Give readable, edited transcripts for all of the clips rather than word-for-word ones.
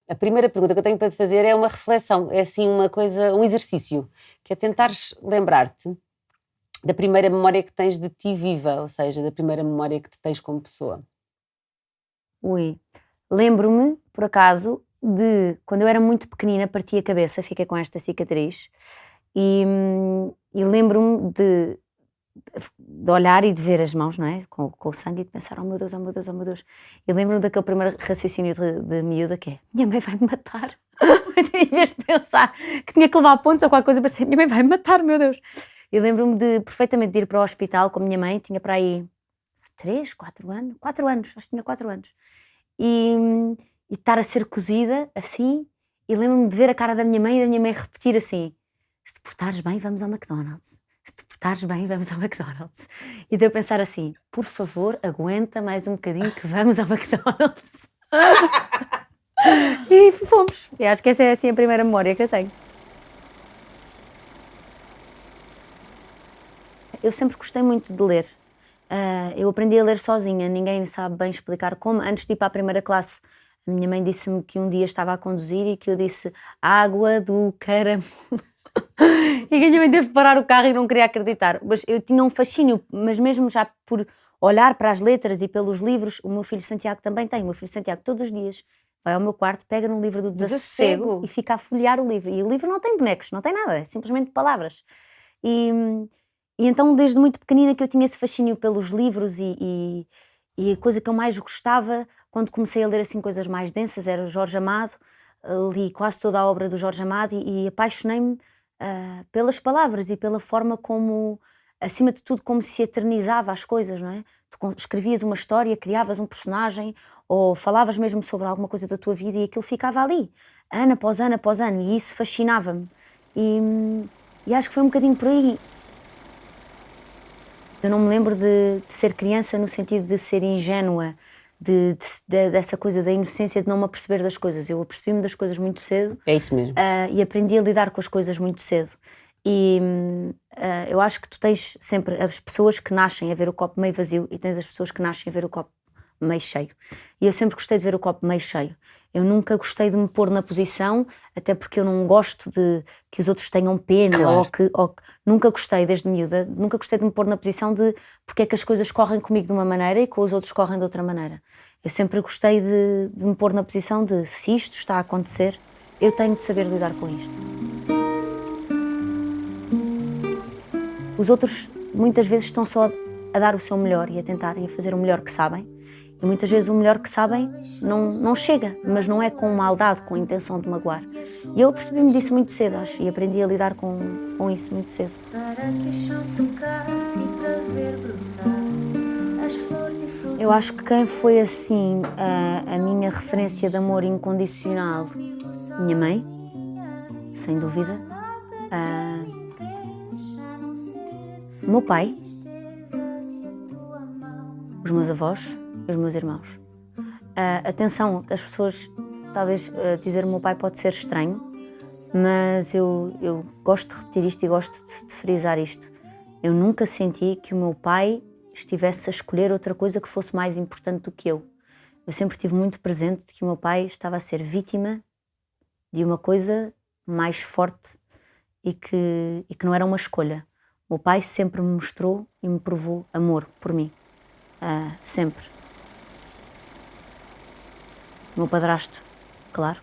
A primeira pergunta que eu tenho para te fazer é uma reflexão, é assim uma coisa, um exercício, que é tentares lembrar-te da primeira memória que tens de ti viva, ou seja, da primeira memória que tu tens como pessoa. Ui, lembro-me, por acaso, de quando eu era muito pequenina, parti a cabeça, fiquei com esta cicatriz, e lembro-me de olhar e de ver as mãos, não é? Com o sangue e de pensar, oh meu Deus, oh meu Deus, oh meu Deus. E lembro-me daquele primeiro raciocínio de miúda que é, minha mãe vai me matar. Em vez de pensar que tinha que levar pontos ou qualquer coisa, pensei, minha mãe vai me matar, meu Deus. E lembro-me perfeitamente de ir para o hospital com a minha mãe, tinha para aí 4 anos, acho que tinha 4 anos. E, e estar a ser cozida assim, e lembro-me de ver a cara da minha mãe e da minha mãe repetir assim, se te portares bem vamos ao McDonald's, se te portares bem vamos ao McDonald's. E de eu pensar assim, por favor aguenta mais um bocadinho que vamos ao McDonald's. E fomos, e acho que essa é assim a primeira memória que eu tenho. Eu sempre gostei muito de ler. Eu aprendi a ler sozinha, ninguém sabe bem explicar como. Antes de ir para a primeira classe, a minha mãe disse-me que um dia estava a conduzir e que eu disse água do caramulo. E que a minha mãe teve de parar o carro e não queria acreditar. Mas eu tinha um fascínio, mas mesmo já por olhar para as letras e pelos livros, o meu filho Santiago também tem. O meu filho Santiago todos os dias vai ao meu quarto, pega num livro do Desassossego e fica a folhear o livro. E o livro não tem bonecos, não tem nada, é simplesmente palavras. E então, desde muito pequenina que eu tinha esse fascínio pelos livros e a coisa que eu mais gostava, quando comecei a ler assim coisas mais densas, era o Jorge Amado. Li quase toda a obra do Jorge Amado e apaixonei-me pelas palavras e pela forma como, acima de tudo, como se eternizava as coisas, não é? Tu escrevias uma história, criavas um personagem ou falavas mesmo sobre alguma coisa da tua vida e aquilo ficava ali, ano após ano após ano, e isso fascinava-me. E acho que foi um bocadinho por aí. Eu não me lembro de ser criança no sentido de ser ingênua, dessa coisa da inocência, de não me aperceber das coisas. Eu apercebi-me das coisas muito cedo. É isso mesmo. E aprendi a lidar com as coisas muito cedo. E eu acho que tu tens sempre as pessoas que nascem a ver o copo meio vazio e tens as pessoas que nascem a ver o copo meio cheio. E eu sempre gostei de ver o copo meio cheio. Eu nunca gostei de me pôr na posição, até porque eu não gosto de que os outros tenham pena, Claro. nunca gostei, desde miúda, nunca gostei de me pôr na posição de porque é que as coisas correm comigo de uma maneira e com os outros correm de outra maneira. Eu sempre gostei de me pôr na posição de se isto está a acontecer, eu tenho de saber lidar com isto. Os outros muitas vezes estão só a dar o seu melhor e a tentar e a fazer o melhor que sabem. E muitas vezes o melhor que sabem não chega, mas não é com maldade, com a intenção de magoar. E eu percebi-me disso muito cedo, acho, e aprendi a lidar com isso muito cedo. Eu acho que quem foi assim a minha referência de amor incondicional, minha mãe, sem dúvida, o meu pai, os meus avós e os meus irmãos. Atenção, as pessoas, talvez dizer o meu pai pode ser estranho, mas eu gosto de repetir isto e gosto de frisar isto. Eu nunca senti que o meu pai estivesse a escolher outra coisa que fosse mais importante do que eu. Eu sempre tive muito presente que o meu pai estava a ser vítima de uma coisa mais forte e que não era uma escolha. O meu pai sempre me mostrou e me provou amor por mim. Sempre. O meu padrasto, claro,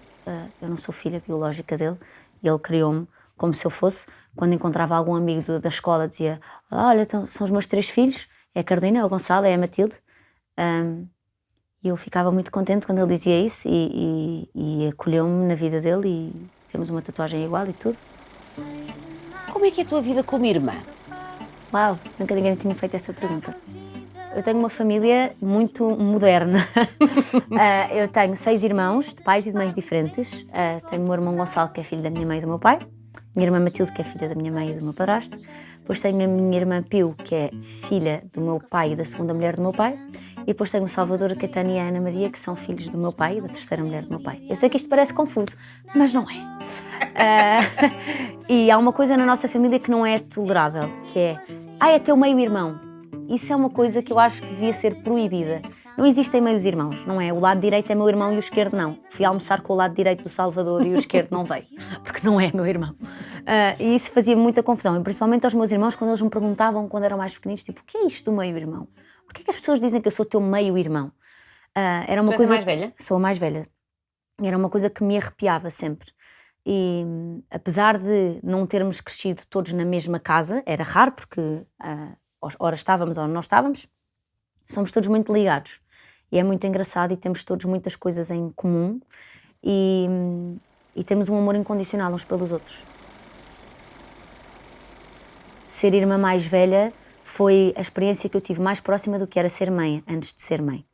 eu não sou filha biológica dele e ele criou-me como se eu fosse. Quando encontrava algum amigo da escola dizia, olha, então, são os meus 3 filhos, é a Carolina, é o Gonçalo, é a Matilde. E eu ficava muito contente quando ele dizia isso e acolheu-me na vida dele e temos uma tatuagem igual e tudo. Como é que é a tua vida como irmã? Uau, nunca ninguém me tinha feito essa pergunta. Eu tenho uma família muito moderna. Eu tenho 6 irmãos, de pais e de mães diferentes. Tenho o meu irmão Gonçalo, que é filho da minha mãe e do meu pai. Minha irmã Matilde, que é filha da minha mãe e do meu padrasto. Depois tenho a minha irmã Pio, que é filha do meu pai e da segunda mulher do meu pai. E depois tenho o Salvador, a Caetano e a Ana Maria, que são filhos do meu pai e da terceira mulher do meu pai. Eu sei que isto parece confuso, mas não é. E há uma coisa na nossa família que não é tolerável, que é teu meio-irmão. Isso é uma coisa que eu acho que devia ser proibida. Não existem meios irmãos, não é? O lado direito é meu irmão e o esquerdo não. Fui almoçar com o lado direito do Salvador e o esquerdo não veio, porque não é meu irmão. E isso fazia muita confusão, e principalmente aos meus irmãos, quando eles me perguntavam, quando eram mais pequeninos, tipo, o que é isto do meio-irmão? Porquê que as pessoas dizem que eu sou teu meio-irmão? Era uma Tu és coisa... a mais velha? Sou a mais velha. Era uma coisa que me arrepiava sempre. E apesar de não termos crescido todos na mesma casa, era raro porque ora estávamos ou não estávamos, somos todos muito ligados. E é muito engraçado e temos todos muitas coisas em comum e temos um amor incondicional uns pelos outros. Ser irmã mais velha foi a experiência que eu tive mais próxima do que era ser mãe, antes de ser mãe.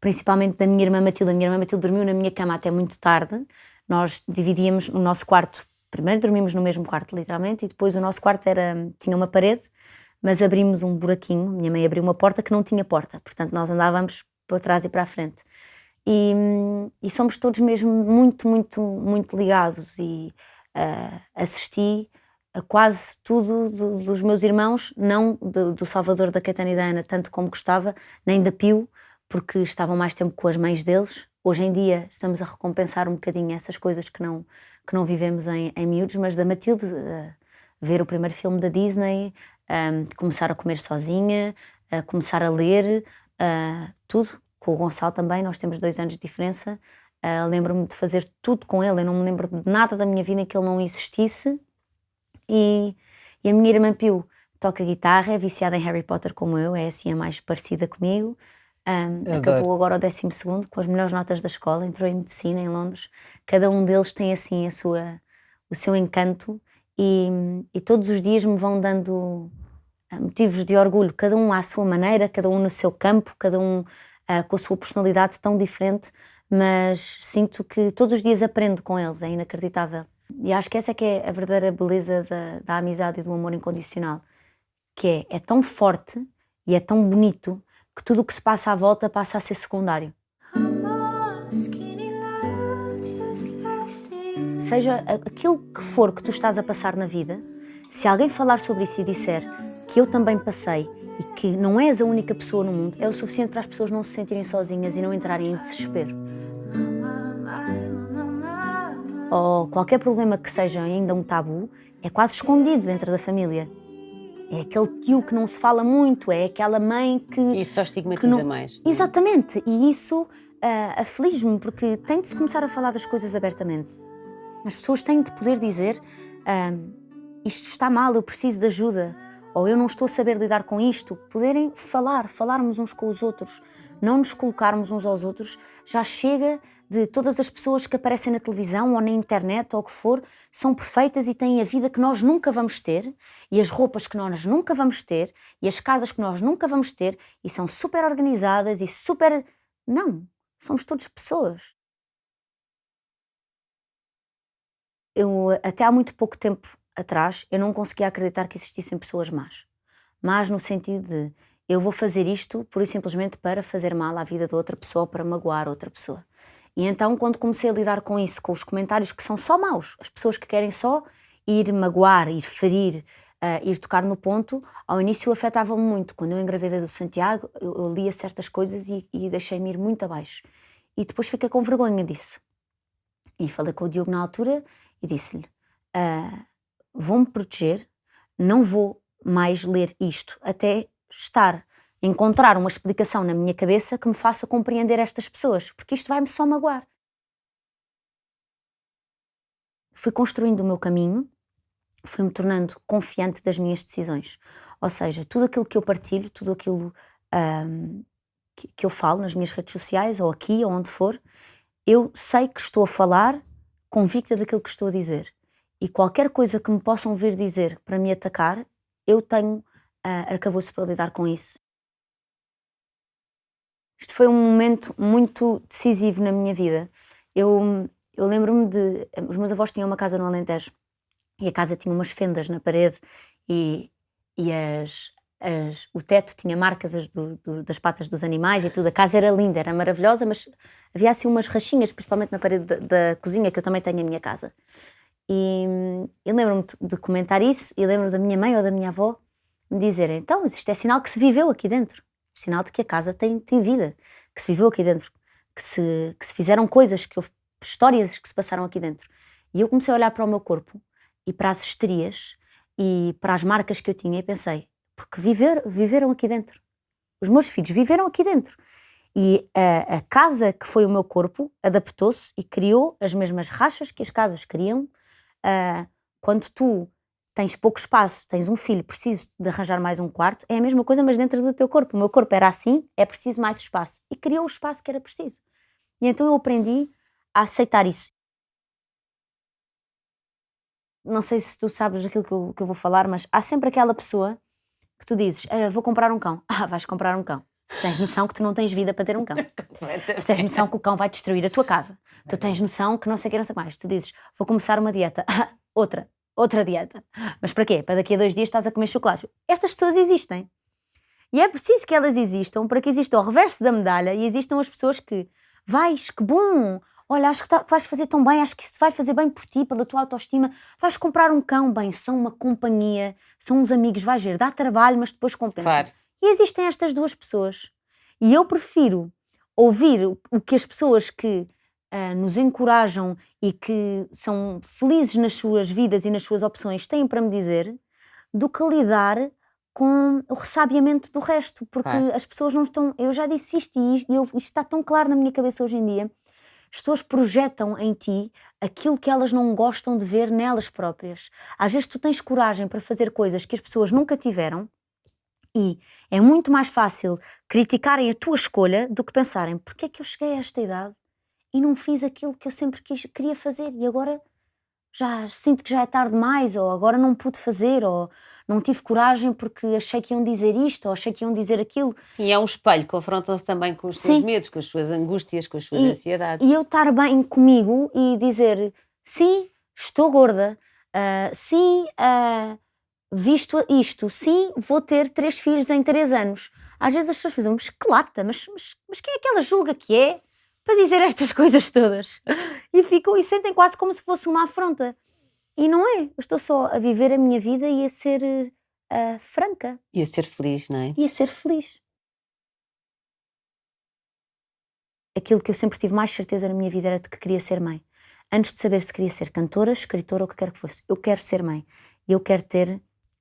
Principalmente da minha irmã Matilde. A minha irmã Matilde dormiu na minha cama até muito tarde. Nós dividíamos o nosso quarto. Primeiro dormimos no mesmo quarto, literalmente, e depois o nosso quarto tinha uma parede, mas abrimos um buraquinho. Minha mãe abriu uma porta que não tinha porta, portanto nós andávamos para trás e para a frente. E somos todos mesmo muito, muito, muito ligados e assisti a quase tudo dos meus irmãos, não do Salvador, da Caetana e da Ana, tanto como gostava, nem da Pio, porque estavam mais tempo com as mães deles. Hoje em dia estamos a recompensar um bocadinho essas coisas que não vivemos em miúdos, mas da Matilde, ver o primeiro filme da Disney, começar a comer sozinha, começar a ler, tudo. Com o Gonçalo também, nós temos 2 anos de diferença. Lembro-me de fazer tudo com ele, eu não me lembro de nada da minha vida em que ele não existisse. E a minha irmã Pio toca guitarra, é viciada em Harry Potter como eu, é assim a mais parecida comigo. Acabou agora o 12º com as melhores notas da escola, entrou em medicina em Londres. Cada um deles tem assim o seu encanto e todos os dias me vão dando motivos de orgulho, cada um à sua maneira, cada um no seu campo, cada um com a sua personalidade tão diferente, mas sinto que todos os dias aprendo com eles, é inacreditável. E acho que essa é que é a verdadeira beleza da amizade e do amor incondicional, que é tão forte e é tão bonito que tudo o que se passa à volta passa a ser secundário. Seja aquilo que for que tu estás a passar na vida, se alguém falar sobre isso e disser que eu também passei e que não és a única pessoa no mundo, é o suficiente para as pessoas não se sentirem sozinhas e não entrarem em desespero. Ou qualquer problema que seja ainda um tabu, é quase escondido dentro da família. É aquele tio que não se fala muito, é aquela mãe que... Isso só estigmatiza mais. Exatamente, e isso aflige-me, porque tem de se começar a falar das coisas abertamente. As pessoas têm de poder dizer isto está mal, eu preciso de ajuda, ou eu não estou a saber lidar com isto. Poderem falarmos uns com os outros, não nos colocarmos uns aos outros. Já chega de todas as pessoas que aparecem na televisão ou na internet ou o que for, são perfeitas e têm a vida que nós nunca vamos ter, e as roupas que nós nunca vamos ter, e as casas que nós nunca vamos ter, e são super organizadas e super... Não, somos todos pessoas. Eu, até há muito pouco tempo atrás, eu não conseguia acreditar que existissem pessoas más. Más no sentido de, eu vou fazer isto pura e simplesmente para fazer mal à vida de outra pessoa, para magoar outra pessoa. E então, quando comecei a lidar com isso, com os comentários que são só maus, as pessoas que querem só ir magoar, ir ferir, ir tocar no ponto, ao início afetava-me muito. Quando eu engravidei do Santiago, eu lia certas coisas e deixei-me ir muito abaixo. E depois fiquei com vergonha disso. E falei com o Diogo na altura e disse-lhe, vou-me proteger, não vou mais ler isto, até encontrar uma explicação na minha cabeça que me faça compreender estas pessoas, porque isto vai-me só magoar. Fui construindo o meu caminho, fui-me tornando confiante das minhas decisões. Ou seja, tudo aquilo que eu partilho, tudo aquilo que eu falo nas minhas redes sociais, ou aqui, ou onde for, eu sei que estou a falar convicta daquilo que estou a dizer. E qualquer coisa que me possam vir dizer para me atacar, eu tenho arcabouço para lidar com isso. Isto foi um momento muito decisivo na minha vida. Eu lembro-me os meus avós tinham uma casa no Alentejo e a casa tinha umas fendas na parede e o teto tinha marcas das patas dos animais e tudo. A casa era linda, era maravilhosa, mas havia assim umas rachinhas, principalmente na parede da cozinha, que eu também tenho em minha casa. E eu lembro-me de comentar isso e lembro da minha mãe ou da minha avó me dizerem, então, isto é sinal que se viveu aqui dentro. sinal de que a casa tem vida, que se viveu aqui dentro, que se fizeram coisas, que houve histórias que se passaram aqui dentro. E eu comecei a olhar para o meu corpo e para as estrias e para as marcas que eu tinha e pensei, porque viveram aqui dentro. Os meus filhos viveram aqui dentro. E a casa que foi o meu corpo adaptou-se e criou as mesmas rachas que as casas criam. Quando tu tens pouco espaço, tens um filho, preciso de arranjar mais um quarto, é a mesma coisa, mas dentro do teu corpo. O meu corpo era assim, é preciso mais espaço. E criou o espaço que era preciso. E então eu aprendi a aceitar isso. Não sei se tu sabes aquilo que eu vou falar, mas há sempre aquela pessoa que tu dizes, vou comprar um cão. Vais comprar um cão. Tu tens noção que tu não tens vida para ter um cão. Tu tens noção que o cão vai destruir a tua casa. Tu tens noção que não sei o que, não sei o que mais. Tu dizes, vou começar uma dieta. Outra dieta. Mas para quê? Para daqui a 2 dias estás a comer chocolate. Estas pessoas existem. E é preciso que elas existam para que exista o reverso da medalha e existam as pessoas que que bom, olha, acho que vais fazer tão bem, acho que isso te vai fazer bem por ti, pela tua autoestima, vais comprar um cão, bem, são uma companhia, são uns amigos, vais ver, dá trabalho, mas depois compensa. Claro. E existem estas duas pessoas. E eu prefiro ouvir o que as pessoas que nos encorajam e que são felizes nas suas vidas e nas suas opções têm para me dizer, do que lidar com o ressabiamento do resto, porque as pessoas não estão... Eu já disse isto e isto está tão claro na minha cabeça hoje em dia. As pessoas projetam em ti aquilo que elas não gostam de ver nelas próprias. Às vezes tu tens coragem para fazer coisas que as pessoas nunca tiveram e é muito mais fácil criticarem a tua escolha do que pensarem, porque é que eu cheguei a esta idade e não fiz aquilo que eu sempre queria fazer e agora já sinto que já é tarde demais, ou agora não pude fazer, ou não tive coragem porque achei que iam dizer isto, ou achei que iam dizer aquilo. Sim, é um espelho, confrontam-se também com os seus medos, com as suas angústias, com as suas ansiedades. E eu estar bem comigo e dizer, sim, estou gorda, sim, visto isto, sim, vou ter 3 filhos em 3 anos. Às vezes as pessoas pensam, mas que lata, mas quem é que ela julga que é para dizer estas coisas todas? E ficam e sentem quase como se fosse uma afronta. E não é, eu estou só a viver a minha vida e a ser franca. E a ser feliz, não é? E a ser feliz. Aquilo que eu sempre tive mais certeza na minha vida era de que queria ser mãe. Antes de saber se queria ser cantora, escritora ou o que quer que fosse. Eu quero ser mãe. E eu quero ter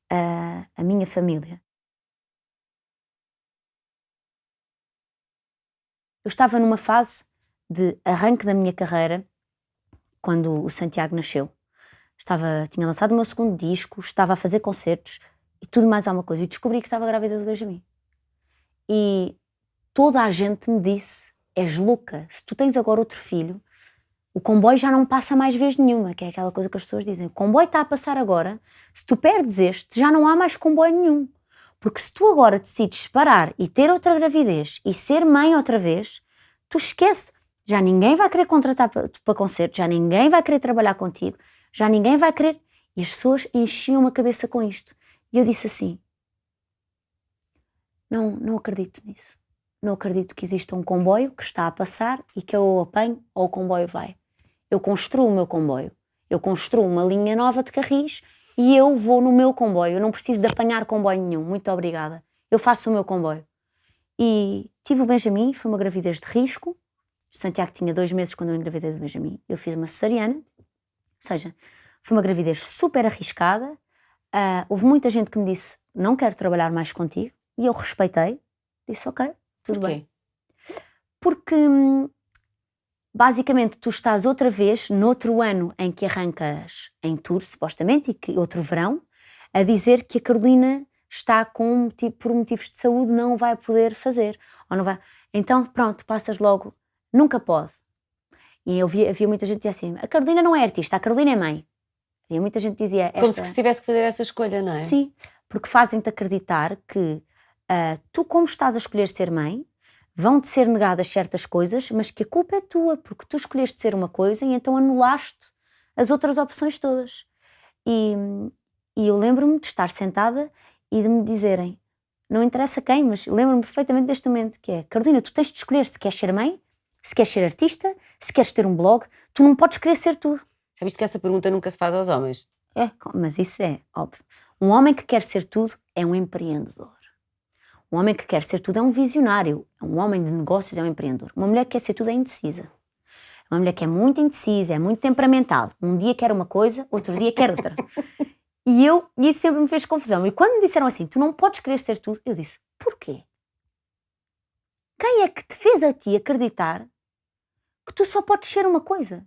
a minha família. Eu estava numa fase de arranque da minha carreira quando o Santiago nasceu. Tinha lançado o meu 2º disco, estava a fazer concertos e tudo mais alguma coisa. E descobri que estava grávida do Benjamin. E toda a gente me disse, és louca, se tu tens agora outro filho, o comboio já não passa mais vez nenhuma, que é aquela coisa que as pessoas dizem. O comboio está a passar agora, se tu perdes este, já não há mais comboio nenhum. Porque se tu agora decides parar e ter outra gravidez e ser mãe outra vez, tu esquece, já ninguém vai querer contratar para concertos, já ninguém vai querer trabalhar contigo, já ninguém vai querer... E as pessoas enchiam a cabeça com isto. E eu disse assim, não acredito nisso. Não acredito que exista um comboio que está a passar e que eu o apanho ou o comboio vai. Eu construo o meu comboio. Eu construo uma linha nova de Carris e eu vou no meu comboio. Eu não preciso de apanhar comboio nenhum. Muito obrigada. Eu faço o meu comboio. E tive o Benjamin, foi uma gravidez de risco. O Santiago tinha 2 meses quando eu engravidei do Benjamin. Eu fiz uma cesariana. Ou seja, foi uma gravidez super arriscada. Houve muita gente que me disse, não quero trabalhar mais contigo. E eu respeitei. Disse, ok, tudo bem. Porque, basicamente, tu estás outra vez, noutro ano em que arrancas em tour, supostamente, e que outro verão, a dizer que a Carolina está por motivos de saúde, não vai poder fazer. Ou não vai. Então, pronto, passas logo, nunca pode. E havia muita gente que dizia assim, a Carolina não é artista, a Carolina é mãe. E muita gente dizia... Como se tivesse que fazer essa escolha, não é? Sim, porque fazem-te acreditar que tu, como estás a escolher ser mãe, vão-te ser negadas certas coisas, mas que a culpa é tua, porque tu escolheste ser uma coisa e então anulaste as outras opções todas. E eu lembro-me de estar sentada e de me dizerem, não interessa quem, mas lembro-me perfeitamente deste momento, que é, Carolina, tu tens de escolher se queres ser mãe, se queres ser artista, se queres ter um blog, tu não podes querer ser tudo. Já viste que essa pergunta nunca se faz aos homens? Mas isso é óbvio. Um homem que quer ser tudo é um empreendedor. Um homem que quer ser tudo é um visionário, é um homem de negócios, é um empreendedor. Uma mulher que quer ser tudo é indecisa. Uma mulher que é muito indecisa, é muito temperamental. Um dia quer uma coisa, outro dia quer outra. E isso sempre me fez confusão. E quando me disseram assim, tu não podes querer ser tudo, eu disse, porquê? Quem é que te fez a ti acreditar que tu só podes ser uma coisa?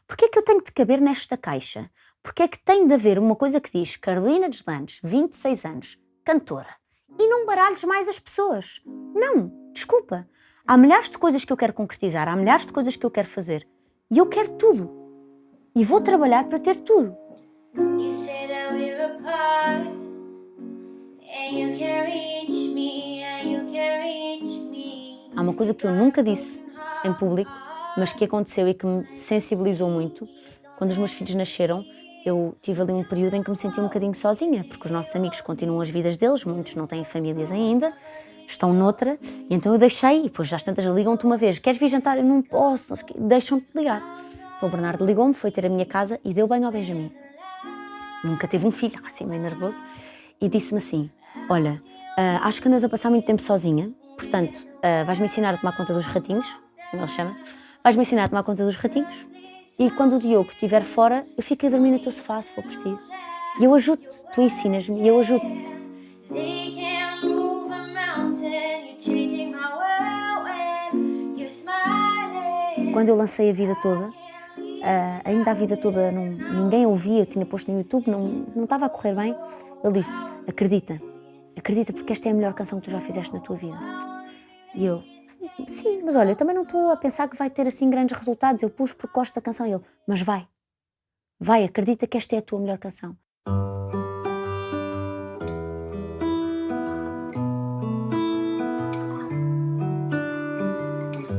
Porquê é que eu tenho de caber nesta caixa? Porquê é que tem de haver uma coisa que diz Carolina Deslandes, 26 anos, cantora, e não baralhes mais as pessoas? Não, desculpa. Há milhares de coisas que eu quero concretizar, há milhares de coisas que eu quero fazer. E eu quero tudo. E vou trabalhar para ter tudo. You say that we're apart, and you can't reach me, and you can't reach me. Há uma coisa que eu nunca disse em público, mas que aconteceu e que me sensibilizou muito. Quando os meus filhos nasceram, eu tive ali um período em que me senti um bocadinho sozinha, porque os nossos amigos continuam as vidas deles, muitos não têm famílias ainda, estão noutra, e então eu deixei, e depois já às tantas ligam-te uma vez, queres vir jantar? Eu não posso, deixam-te ligar. Então o Bernardo ligou-me, foi ter a minha casa e deu banho ao Benjamin. Nunca teve um filho, assim meio nervoso, e disse-me assim, olha, acho que andas a passar muito tempo sozinha, portanto, vais-me ensinar a tomar conta dos ratinhos, como ele chama, vais-me ensinar a tomar conta dos ratinhos, e quando o Diogo estiver fora, eu fico a dormir no teu sofá, se for preciso. E eu ajudo-te, tu ensinas-me e eu ajudo-te. They can't move a mountain, you're changing my world when you're smiling. Quando eu lancei a vida toda, ainda a vida toda ninguém ouvia, eu tinha posto no YouTube, não estava a correr bem, ele disse, acredita porque esta é a melhor canção que tu já fizeste na tua vida. E eu, sim, mas olha, eu também não estou a pensar que vai ter assim grandes resultados, eu pus porque gosto da canção. E ele, mas vai, acredita que esta é a tua melhor canção.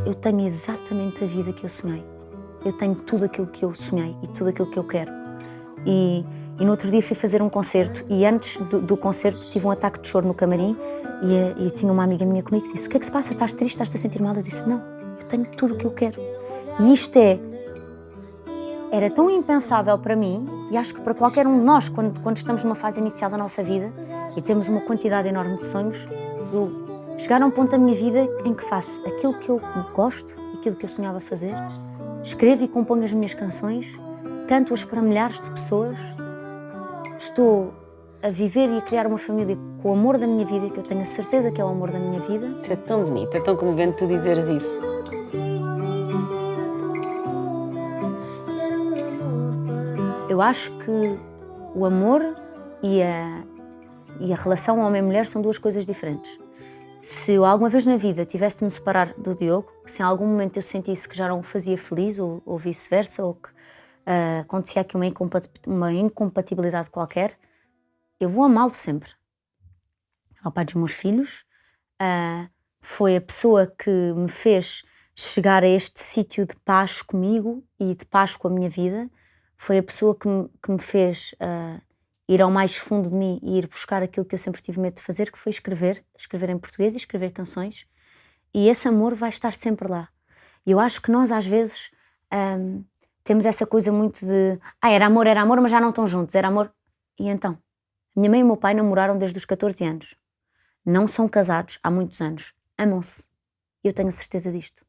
Eu tenho exatamente a vida que eu sonhei. Eu tenho tudo aquilo que eu sonhei e tudo aquilo que eu quero. E no outro dia fui fazer um concerto e antes do concerto tive um ataque de choro no camarim e tinha uma amiga minha comigo que disse, o que é que se passa? Estás triste? Estás-te a sentir mal? Eu disse, não, eu tenho tudo o que eu quero. E isto era tão impensável para mim e acho que para qualquer um de nós, quando estamos numa fase inicial da nossa vida e temos uma quantidade enorme de sonhos, eu chegar a um ponto da minha vida em que faço aquilo que eu gosto, aquilo que eu sonhava fazer, escrevo e componho as minhas canções, canto-as para milhares de pessoas, estou a viver e a criar uma família com o amor da minha vida, que eu tenho a certeza que é o amor da minha vida. Isso é tão bonito, é tão comovente tu dizeres isso. Eu acho que o amor e a relação homem-mulher são duas coisas diferentes. Se eu alguma vez na vida tivesse de me separar do Diogo, se em algum momento eu sentisse que já não o fazia feliz ou vice-versa, ou que acontecia aqui uma incompatibilidade qualquer, eu vou amá-lo sempre. É o pai dos meus filhos, foi a pessoa que me fez chegar a este sítio de paz comigo e de paz com a minha vida, foi a pessoa que me fez ir ao mais fundo de mim e ir buscar aquilo que eu sempre tive medo de fazer, que foi escrever em português e escrever canções. E esse amor vai estar sempre lá. E eu acho que nós, às vezes, temos essa coisa muito de era amor, mas já não estão juntos, era amor. E então? A minha mãe e o meu pai namoraram desde os 14 anos. Não são casados há muitos anos. Amam-se. E eu tenho a certeza disto.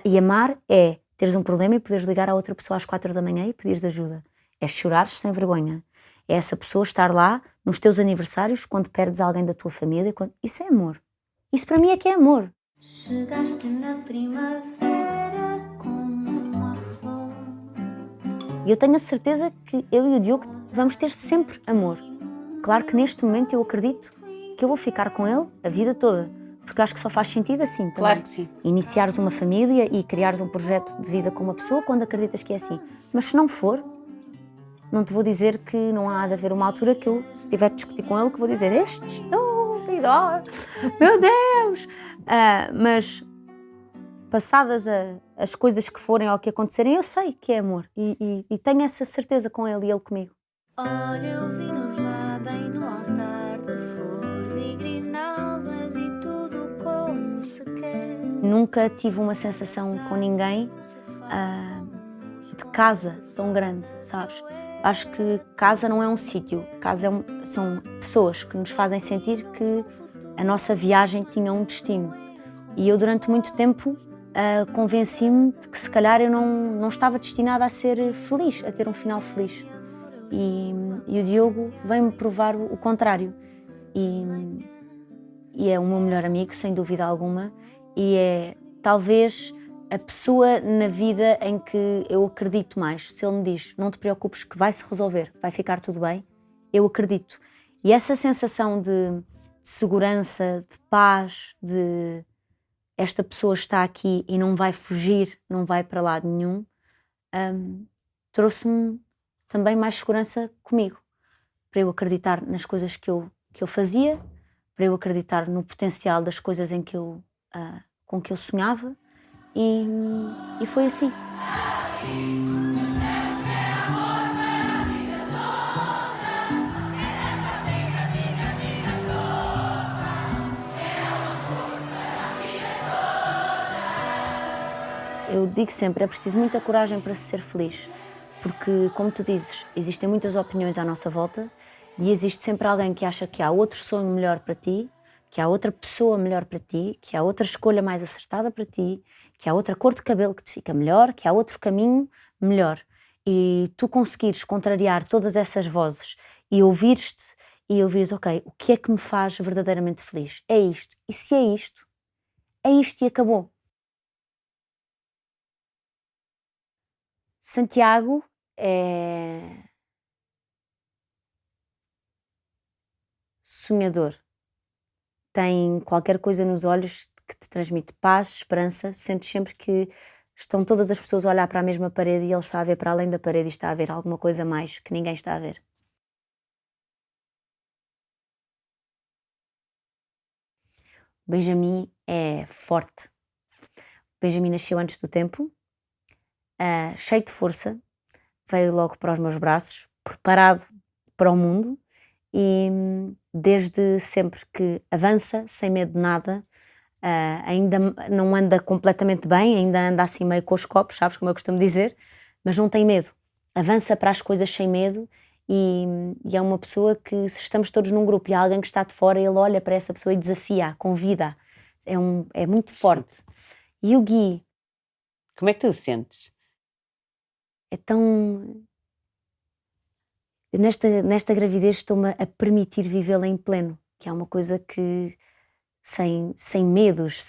E amar é teres um problema e poderes ligar à outra pessoa às 4 da manhã e pedires ajuda. É chorares sem vergonha. É essa pessoa estar lá nos teus aniversários, quando perdes alguém da tua família. Isso é amor. Isso para mim é que é amor. Chegaste na primavera como uma flor. E eu tenho a certeza que eu e o Diogo vamos ter sempre amor. Claro que neste momento eu acredito que eu vou ficar com ele a vida toda. Porque acho que só faz sentido assim também. Claro que sim. Iniciares uma família e criares um projeto de vida com uma pessoa quando acreditas que é assim. Mas se não for, não te vou dizer que não há de haver uma altura que eu, se tiver de discutir com ele, que vou dizer este estúpido, meu Deus! Mas passadas as coisas que forem ou que acontecerem, eu sei que é amor. E tenho essa certeza com ele e ele comigo. Olha, eu vi-nos lá bem no altar de flores e grinaldas e tudo como se quer. Nunca tive uma sensação com ninguém de casa tão grande, sabes? Acho que casa não é um sítio, casa são pessoas que nos fazem sentir que a nossa viagem tinha um destino. E eu durante muito tempo convenci-me de que se calhar eu não estava destinada a ser feliz, a ter um final feliz. E o Diogo veio-me provar o contrário. E é o meu melhor amigo, sem dúvida alguma, e é talvez a pessoa na vida em que eu acredito mais. Se ele me diz, não te preocupes que vai se resolver, vai ficar tudo bem, eu acredito. E essa sensação de segurança, de paz, de esta pessoa está aqui e não vai fugir, não vai para lado nenhum, trouxe-me também mais segurança comigo, para eu acreditar nas coisas que eu fazia, para eu acreditar no potencial das coisas com que eu sonhava, e foi assim. Eu digo sempre, é preciso muita coragem para se ser feliz, porque, como tu dizes, existem muitas opiniões à nossa volta e existe sempre alguém que acha que há outro sonho melhor para ti, que há outra pessoa melhor para ti, que há outra escolha mais acertada para ti, que há outra cor de cabelo que te fica melhor, que há outro caminho melhor. E tu conseguires contrariar todas essas vozes e ouvires-te e ouvires, ok, o que é que me faz verdadeiramente feliz? É isto. E se é isto e acabou. Santiago é sonhador. Tem qualquer coisa nos olhos que te transmite paz, esperança. Sentes sempre que estão todas as pessoas a olhar para a mesma parede e ele está a ver para além da parede e está a ver alguma coisa mais que ninguém está a ver. Benjamin é forte. Benjamin nasceu antes do tempo, cheio de força, veio logo para os meus braços, preparado para o mundo e desde sempre que avança, sem medo de nada, ainda não anda completamente bem, ainda anda assim meio com os copos, sabes como eu costumo dizer, mas não tem medo, avança para as coisas sem medo e é uma pessoa que, se estamos todos num grupo e há alguém que está de fora, ele olha para essa pessoa e desafia, convida, é muito forte. E o Gui... Como é que tu o sentes? É tão... Nesta gravidez estou-me a permitir vivê-la em pleno, que é uma coisa que, sem medos,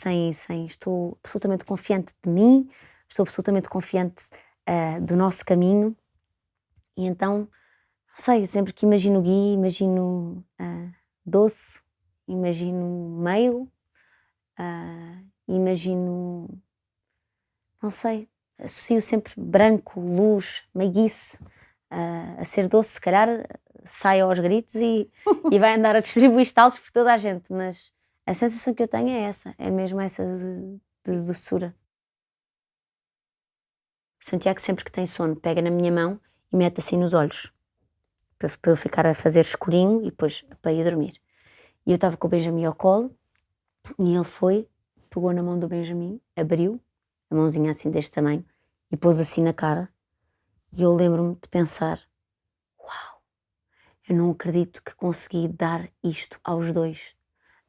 estou absolutamente confiante de mim, estou absolutamente confiante do nosso caminho, e então, não sei, sempre que imagino o Gui, imagino doce, imagino meio, imagino, não sei, associo sempre branco, luz, meiguice, a ser doce, se calhar sai aos gritos e vai andar a distribuir estalos por toda a gente, mas a sensação que eu tenho é essa, é mesmo essa de doçura. O Santiago, sempre que tem sono, pega na minha mão e mete assim nos olhos, para eu ficar a fazer escurinho e depois para ir dormir. E eu estava com o Benjamin ao colo e ele pegou na mão do Benjamin, abriu, a mãozinha assim deste tamanho, e pôs assim na cara. E eu lembro-me de pensar, uau, eu não acredito que consegui dar isto aos dois,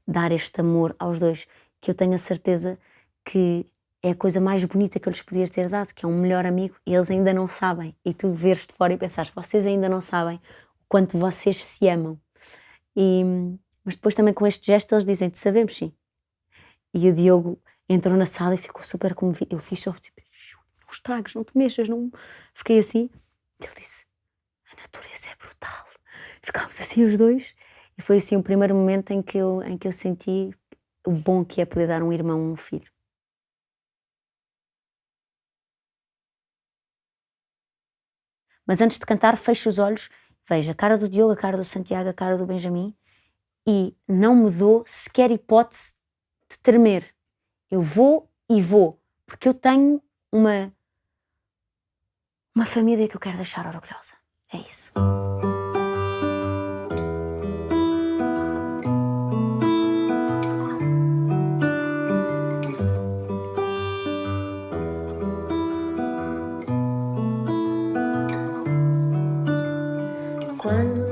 dar este amor aos dois, que eu tenho a certeza que é a coisa mais bonita que eu lhes podia ter dado, que é um melhor amigo, e eles ainda não sabem. E tu veres de fora e pensares, vocês ainda não sabem o quanto vocês se amam. Mas depois também com este gesto eles dizem, sabemos sim. E o Diogo entrou na sala e ficou super comovido. Eu fiz só tipo, não estragues, não te mexas, não... Fiquei assim. Ele disse, a natureza é brutal. Ficámos assim os dois. E foi assim o primeiro momento em que eu senti o bom que é poder dar um irmão a um filho. Mas antes de cantar, fecho os olhos, vejo a cara do Diogo, a cara do Santiago, a cara do Benjamin e não me dou sequer hipótese de tremer. Eu vou e vou, porque eu tenho uma família que eu quero deixar orgulhosa. É isso. Quando